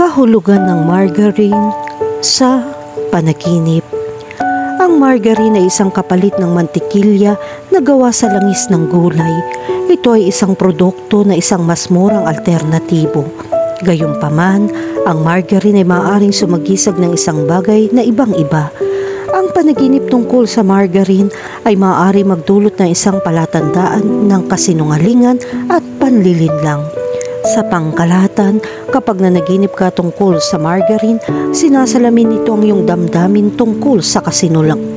Kahulugan ng margarine sa panaginip. Ang margarine ay isang kapalit ng mantikilya na gawa sa langis ng gulay. Ito ay isang produkto na isang mas murang alternatibo. Gayunpaman, ang margarine ay maaaring sumagisag ng isang bagay na ibang-iba. Ang panaginip tungkol sa margarine ay maaari magdulot ng isang palatandaan ng kasinungalingan at panlilinlang. Sa pangkalahatan, kapag nanaginip ka tungkol sa margarine, sinasalamin nito ang iyong damdamin tungkol sa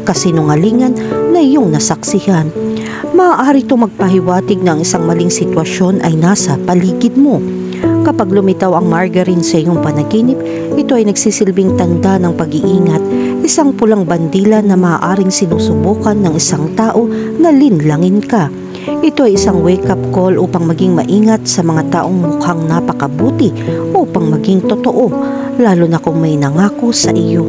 kasinungalingan na iyong nasaksihan. Maaari itong magpahiwatig na ang isang maling sitwasyon ay nasa paligid mo. Kapag lumitaw ang margarine sa iyong panaginip, ito ay nagsisilbing tanda ng pag-iingat, isang pulang bandila na maaaring sinusubukan ng isang tao na linlangin ka. Ito ay isang wake-up call upang maging maingat sa mga taong mukhang napakabuti upang maging totoo, lalo na kung may nangako sa iyo.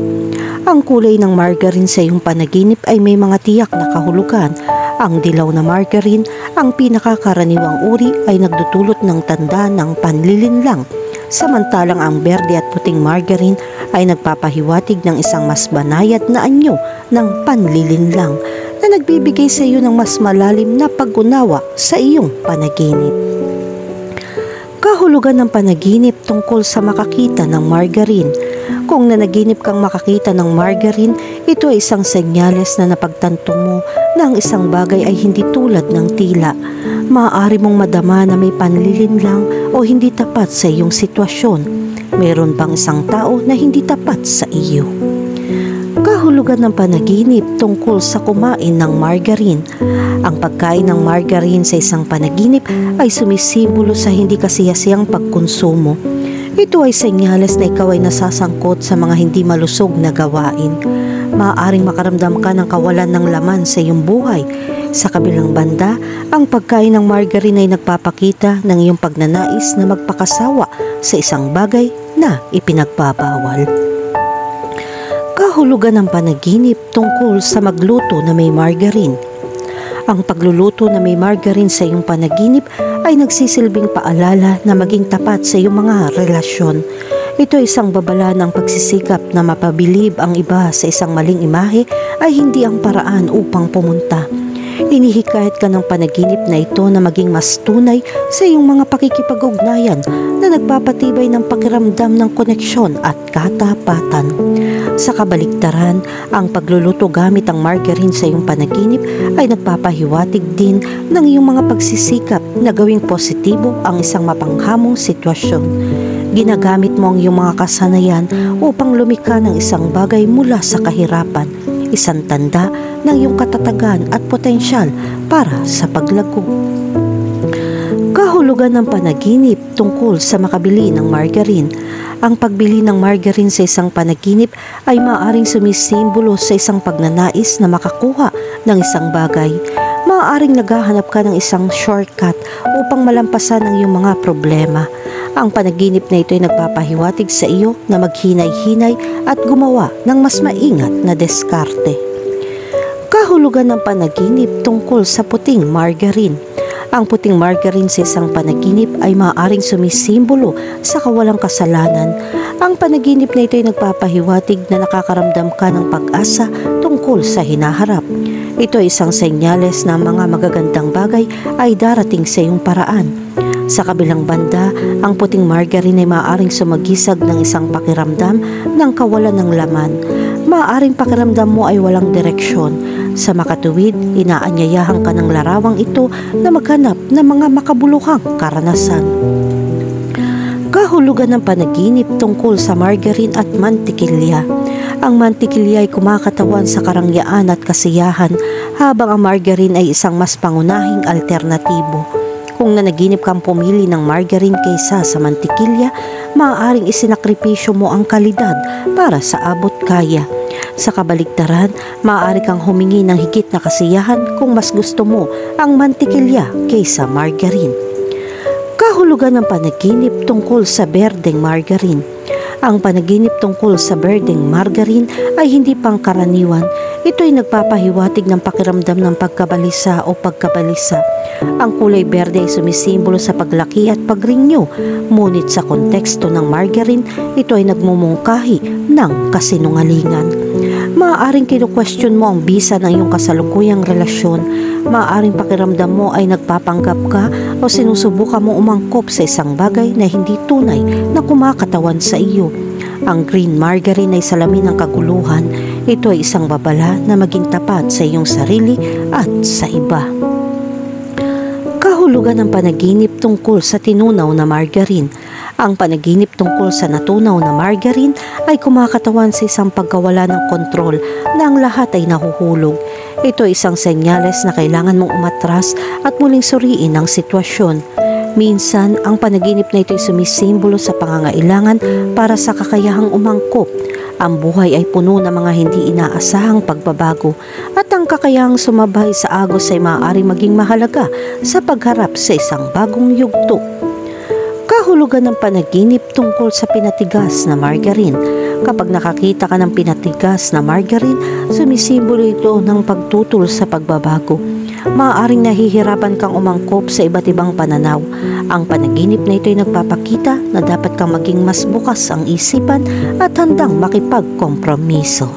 Ang kulay ng margarine sa iyong panaginip ay may mga tiyak na kahulugan. Ang dilaw na margarine, ang pinakakaraniwang uri, ay nagdudulot ng tanda ng panlilinlang. Samantalang ang berde at puting margarine ay nagpapahiwatig ng isang mas banayad na anyo ng panlilinlang na nagbibigay sa iyo ng mas malalim na pag-unawa sa iyong panaginip. Kahulugan ng panaginip tungkol sa makakita ng margarine. Kung nanaginip kang makakita ng margarine, ito ay isang senyales na napagtanto mo na ang isang bagay ay hindi tulad ng tila. Maaari mong madama na may panlilinlang o hindi tapat sa iyong sitwasyon. Meron bang isang tao na hindi tapat sa iyo? Kahulugan ng panaginip tungkol sa kumain ng margarine. Ang pagkain ng margarine sa isang panaginip ay sumisimbolo sa hindi kasiyasiyang pagkonsumo. Ito ay senyales na ikaw ay nasasangkot sa mga hindi malusog na gawain. Maaaring makaramdam ka ng kawalan ng laman sa iyong buhay. Sa kabilang banda, ang pagkain ng margarine ay nagpapakita ng iyong pagnanais na magpakasawa sa isang bagay na ipinagbabawal. Kahulugan ng panaginip tungkol sa magluto na may margarine. Ang pagluluto na may margarine sa iyong panaginip ay nagsisilbing paalala na maging tapat sa iyong mga relasyon. Ito ay isang babala ng pagsisikap na mapabilib ang iba sa isang maling imahe ay hindi ang paraan upang pumunta. Inihikayat ka ng panaginip na ito na maging mas tunay sa iyong mga pakikipag-ugnayan na nagpapatibay ng pakiramdam ng koneksyon at katapatan. Sa kabaligtaran, ang pagluluto gamit ang margarine sa iyong panaginip ay nagpapahiwatig din ng iyong mga pagsisikap na gawing positibo ang isang mapanghamong sitwasyon. Ginagamit mo ang iyong mga kasanayan upang lumikha ng isang bagay mula sa kahirapan, isang tanda ng iyong katatagan at potensyal para sa paglago. Kahulugan ng panaginip tungkol sa makabili ng margarine. Ang pagbili ng margarine sa isang panaginip ay maaaring sumisimbolo sa isang pagnanais na makakuha ng isang bagay. Maaaring naghahanap ka ng isang shortcut upang malampasan ang iyong mga problema. Ang panaginip na ito ay nagpapahiwatig sa iyo na maghinay-hinay at gumawa ng mas maingat na diskarte. Kahulugan ng panaginip tungkol sa puting margarine. Ang puting margarine sa isang panaginip ay maaaring sumisimbolo sa kawalang kasalanan. Ang panaginip na ito ay nagpapahiwatig na nakakaramdam ka ng pag-asa tungkol sa hinaharap. Ito ay isang senyales na mga magagandang bagay ay darating sa iyong paraan. Sa kabilang banda, ang puting margarine ay maaaring sumagisag ng isang pakiramdam ng kawalan ng laman. Maaaring pakiramdam mo ay walang direksyon. Sa makatuwid, inaanyayahan ka ng larawang ito na maghanap ng mga makabuluhang karanasan. Kahulugan ng panaginip tungkol sa margarine at mantikilya. Ang mantikilya ay kumakatawan sa karangyaan at kasiyahan, habang ang margarine ay isang mas pangunahing alternatibo. Kung nanaginip kang pumili ng margarine kaysa sa mantikilya, maaaring isinakripisyo mo ang kalidad para sa abot kaya. Sa kabaligtaran, maaari kang humingi ng higit na kasiyahan kung mas gusto mo ang mantikilya kaysa margarine. Kahulugan ng panaginip tungkol sa berdeng margarine. Ang panaginip tungkol sa berdeng margarine ay hindi pangkaraniwan. Ito ay nagpapahiwatig ng pakiramdam ng pagkabalisa o pagkabalisa. Ang kulay berde ay sumisimbolo sa paglaki at pagrenew, ngunit sa konteksto ng margarine, ito ay nagmumungkahi ng kasinungalingan. Maaaring kinu-question mo ang bisa ng iyong kasalukuyang relasyon. Maaaring pakiramdam mo ay nagpapanggap ka o sinusubukan mo umangkop sa isang bagay na hindi tunay na kumakatawan sa iyo. Ang green margarine ay salamin ng kaguluhan. Ito ay isang babala na maging tapat sa iyong sarili at sa iba. Kahulugan ng panaginip tungkol sa tinunaw na margarine. Ang panaginip tungkol sa natunaw na margarine ay kumakatawan sa isang pagkawala ng kontrol na ang lahat ay nahuhulog. Ito ay isang senyales na kailangan mong umatras at muling suriin ang sitwasyon. Minsan, ang panaginip na ito ay sumisimbolo sa pangangailangan para sa kakayahang umangkop. Ang buhay ay puno ng mga hindi inaasahang pagbabago at ang kakayahang sumabay sa agos ay maaaring maging mahalaga sa pagharap sa isang bagong yugto. Kahulugan ng panaginip tungkol sa pinatigas na margarine. Kapag nakakita ka ng pinatigas na margarine, sumisimbolo ito ng pagtutol sa pagbabago. Maaaring nahihirapan kang umangkop sa iba't ibang pananaw. Ang panaginip na ito ay nagpapakita na dapat kang maging mas bukas ang isipan at handang makipagkompromiso.